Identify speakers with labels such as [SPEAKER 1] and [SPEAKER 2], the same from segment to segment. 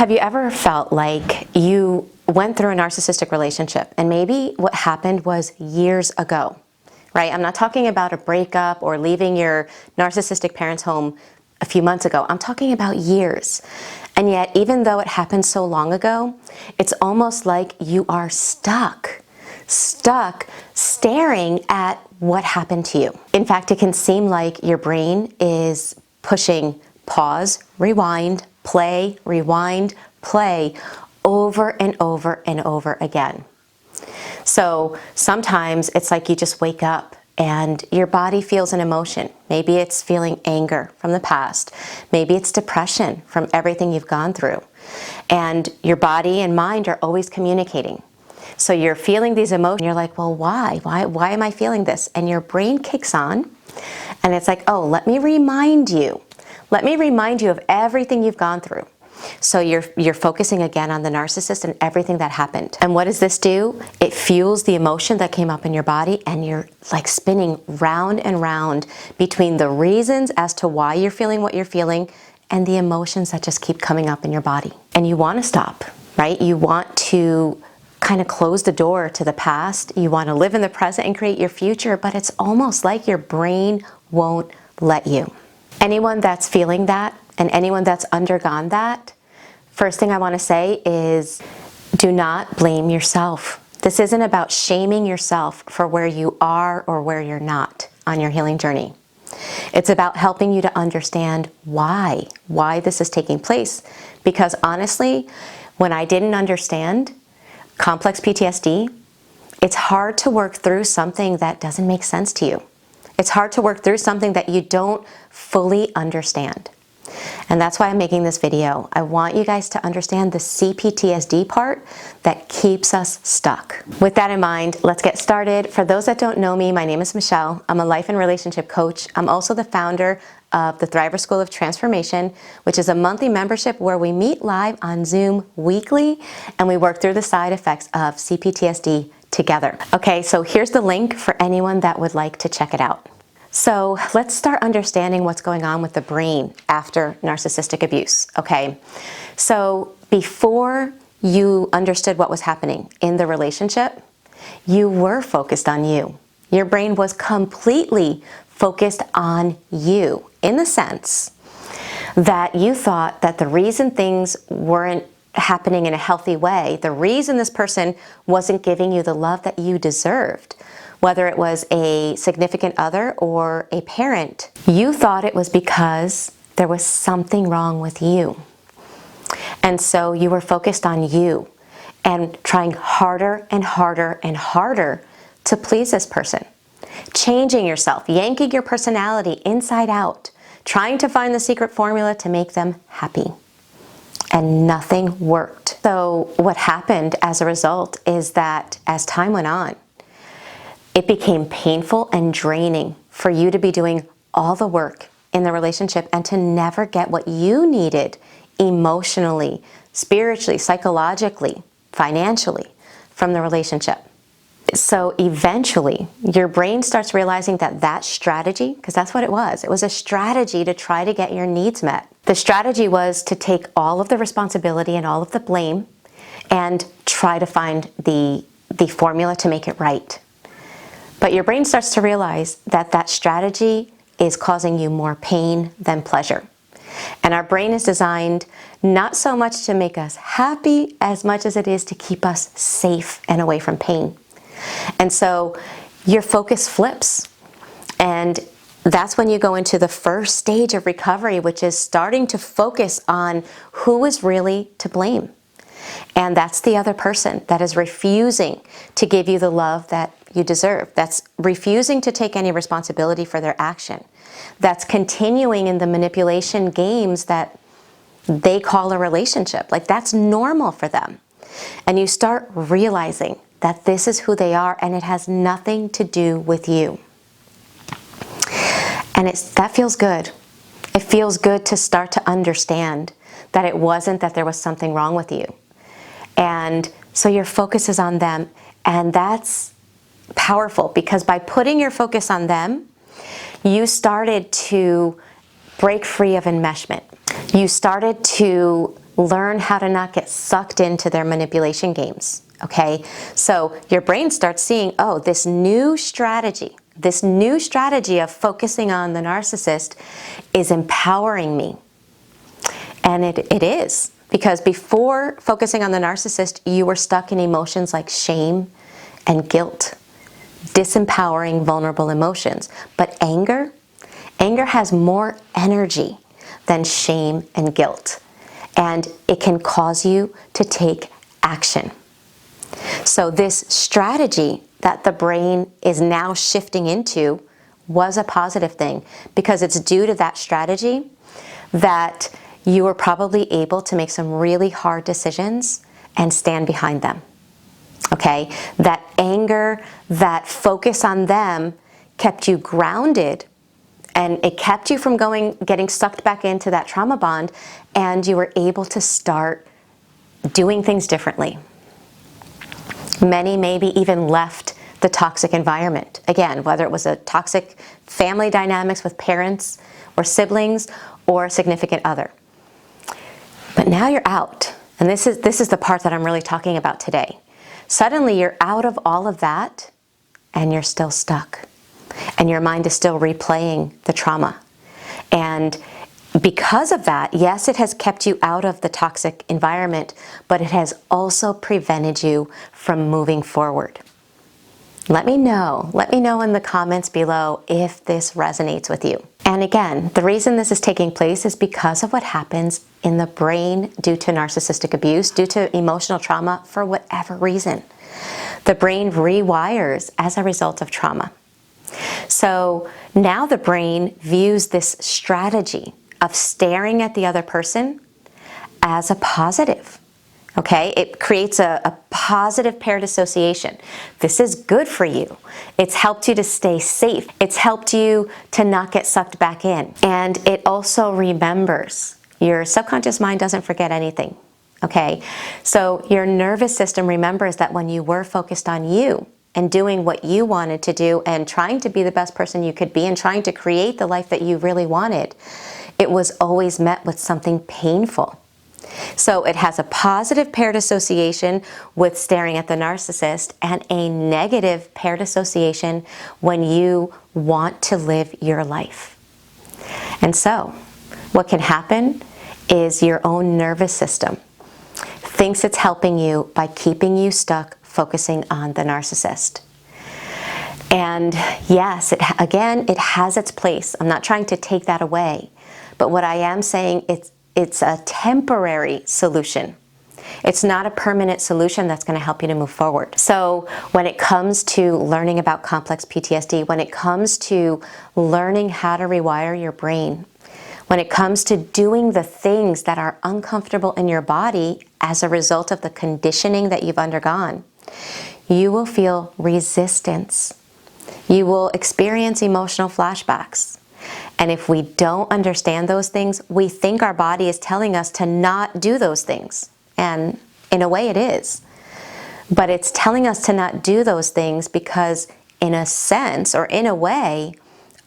[SPEAKER 1] Have you ever felt like you went through a narcissistic relationship and maybe what happened was years ago, right? I'm not talking about a breakup or leaving your narcissistic parents' home a few months ago. I'm talking about years. And yet, even though it happened so long ago, it's almost like you are stuck staring at what happened to you. In fact, it can seem like your brain is pushing pause, rewind, play, rewind, play over and over and over again. So sometimes it's like you just wake up and your body feels an emotion. Maybe it's feeling anger from the past. Maybe it's depression from everything you've gone through. And your body and mind are always communicating. So you're feeling these emotions. You're like, well, why? Why am I feeling this? And your brain kicks on and it's like, oh, let me remind you. Let me remind you of everything you've gone through. So you're focusing again on the narcissist and everything that happened. And what does this do? It fuels the emotion that came up in your body, and you're like spinning round and round between the reasons as to why you're feeling what you're feeling and the emotions that just keep coming up in your body. And you want to stop, right? You want to kind of close the door to the past. You want to live in the present and create your future, but it's almost like your brain won't let you. Anyone that's feeling that and anyone that's undergone that, first thing I want to say is do not blame yourself. This isn't about shaming yourself for where you are or where you're not on your healing journey. It's about helping you to understand why this is taking place. Because honestly, when I didn't understand complex PTSD, it's hard to work through something that doesn't make sense to you. It's hard to work through something that you don't fully understand. And that's why I'm making this video. I want you guys to understand the CPTSD part that keeps us stuck. With that in mind, let's get started. For those that don't know me, my name is Michelle. I'm a life and relationship coach. I'm also the founder of the Thriver School of Transformation, which is a monthly membership where we meet live on Zoom weekly and we work through the side effects of CPTSD together. Okay, so here's the link for anyone that would like to check it out. So let's start understanding what's going on with the brain after narcissistic abuse, okay? So before you understood what was happening in the relationship, you were focused on you. Your brain was completely focused on you in the sense that you thought that the reason things weren't happening in a healthy way, the reason this person wasn't giving you the love that you deserved, whether it was a significant other or a parent, you thought it was because there was something wrong with you. And so you were focused on you and trying harder and harder and harder to please this person, changing yourself, yanking your personality inside out, trying to find the secret formula to make them happy. And nothing worked. So what happened as a result is that as time went on, it became painful and draining for you to be doing all the work in the relationship and to never get what you needed emotionally, spiritually, psychologically, financially from the relationship. So eventually, your brain starts realizing that that strategy, because that's what it was a strategy to try to get your needs met. The strategy was to take all of the responsibility and all of the blame and try to find the formula to make it right. But your brain starts to realize that that strategy is causing you more pain than pleasure. And our brain is designed not so much to make us happy as much as it is to keep us safe and away from pain. And so your focus flips. And that's when you go into the first stage of recovery, which is starting to focus on who is really to blame. And that's the other person that is refusing to give you the love that you deserve. That's refusing to take any responsibility for their action. That's continuing in the manipulation games that they call a relationship. Like that's normal for them. And you start realizing that this is who they are and it has nothing to do with you. And that feels good. It feels good to start to understand that it wasn't that there was something wrong with you. And so your focus is on them, and that's powerful because by putting your focus on them, you started to break free of enmeshment. You started to learn how to not get sucked into their manipulation games, okay? So your brain starts seeing, oh, this new strategy of focusing on the narcissist is empowering me. And it is, because before focusing on the narcissist, you were stuck in emotions like shame and guilt, disempowering, vulnerable emotions. But anger has more energy than shame and guilt, and it can cause you to take action. So this strategy that the brain is now shifting into was a positive thing, because it's due to that strategy that you were probably able to make some really hard decisions and stand behind them, okay? That anger, that focus on them kept you grounded, and it kept you from getting sucked back into that trauma bond, and you were able to start doing things differently. Many maybe even left the toxic environment. Again, whether it was a toxic family dynamics with parents or siblings or a significant other. But now you're out, and this is the part that I'm really talking about today. Suddenly you're out of all of that, and you're still stuck, and your mind is still replaying the trauma. And because of that, yes, it has kept you out of the toxic environment, but it has also prevented you from moving forward. Let me know in the comments below if this resonates with you. And again, the reason this is taking place is because of what happens in the brain due to narcissistic abuse, due to emotional trauma, for whatever reason. The brain rewires as a result of trauma. So now the brain views this strategy of staring at the other person as a positive. Okay, it creates a positive paired association. This is good for you. It's helped you to stay safe. It's helped you to not get sucked back in. And it also remembers. Your subconscious mind doesn't forget anything. Okay, so your nervous system remembers that when you were focused on you and doing what you wanted to do and trying to be the best person you could be and trying to create the life that you really wanted, it was always met with something painful. So it has a positive paired association with staring at the narcissist and a negative paired association when you want to live your life. And so what can happen is your own nervous system thinks it's helping you by keeping you stuck focusing on the narcissist. And yes, it has its place. I'm not trying to take that away, but what I am saying, it's a temporary solution. It's not a permanent solution that's going to help you to move forward. So when it comes to learning about complex PTSD, when it comes to learning how to rewire your brain, when it comes to doing the things that are uncomfortable in your body as a result of the conditioning that you've undergone, you will feel resistance. You will experience emotional flashbacks. And if we don't understand those things, we think our body is telling us to not do those things. And in a way it is. But it's telling us to not do those things because in a sense, or in a way,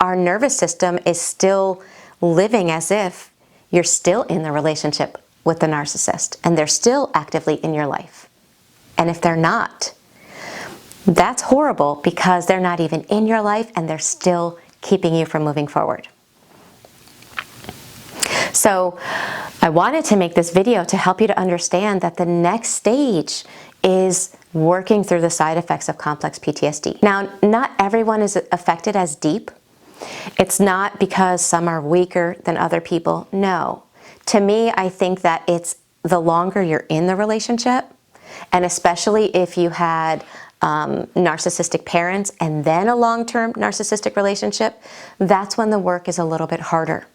[SPEAKER 1] our nervous system is still living as if you're still in the relationship with the narcissist and they're still actively in your life. And if they're not, that's horrible because they're not even in your life and they're still keeping you from moving forward. So I wanted to make this video to help you to understand that the next stage is working through the side effects of complex PTSD. Now, not everyone is affected as deep. It's not because some are weaker than other people. No. To me, I think that it's the longer you're in the relationship, and especially if you had narcissistic parents and then a long-term narcissistic relationship, that's when the work is a little bit harder.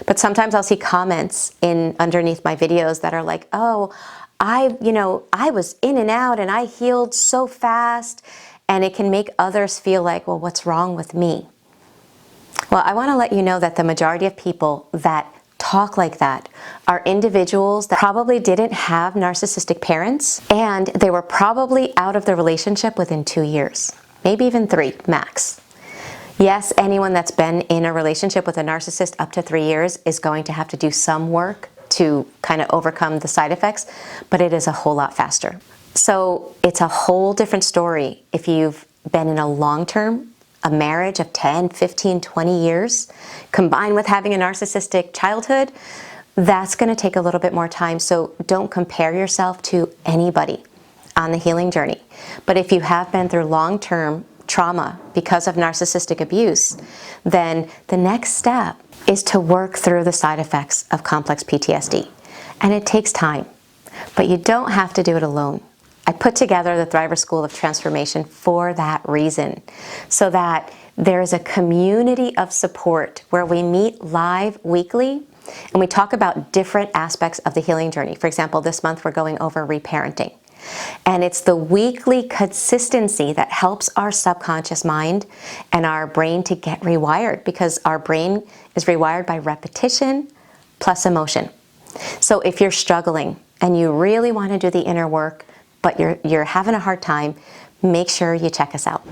[SPEAKER 1] But sometimes I'll see comments underneath my videos that are like, oh, I was in and out and I healed so fast, and it can make others feel like, well, what's wrong with me? Well, I want to let you know that the majority of people that talk like that are individuals that probably didn't have narcissistic parents, and they were probably out of the relationship within 2 years, maybe even 3 max. Yes, anyone that's been in a relationship with a narcissist up to 3 years is going to have to do some work to kind of overcome the side effects, but it is a whole lot faster. So it's a whole different story if you've been in a long-term, a marriage of 10, 15, 20 years, combined with having a narcissistic childhood. That's going to take a little bit more time, so don't compare yourself to anybody on the healing journey. But if you have been through long-term trauma because of narcissistic abuse, then the next step is to work through the side effects of complex PTSD. And it takes time, but you don't have to do it alone. I put together the Thriver School of Transformation for that reason, so that there is a community of support where we meet live weekly and we talk about different aspects of the healing journey. For example, this month we're going over reparenting. And it's the weekly consistency that helps our subconscious mind and our brain to get rewired, because our brain is rewired by repetition plus emotion. So if you're struggling and you really want to do the inner work, but you're having a hard time, make sure you check us out.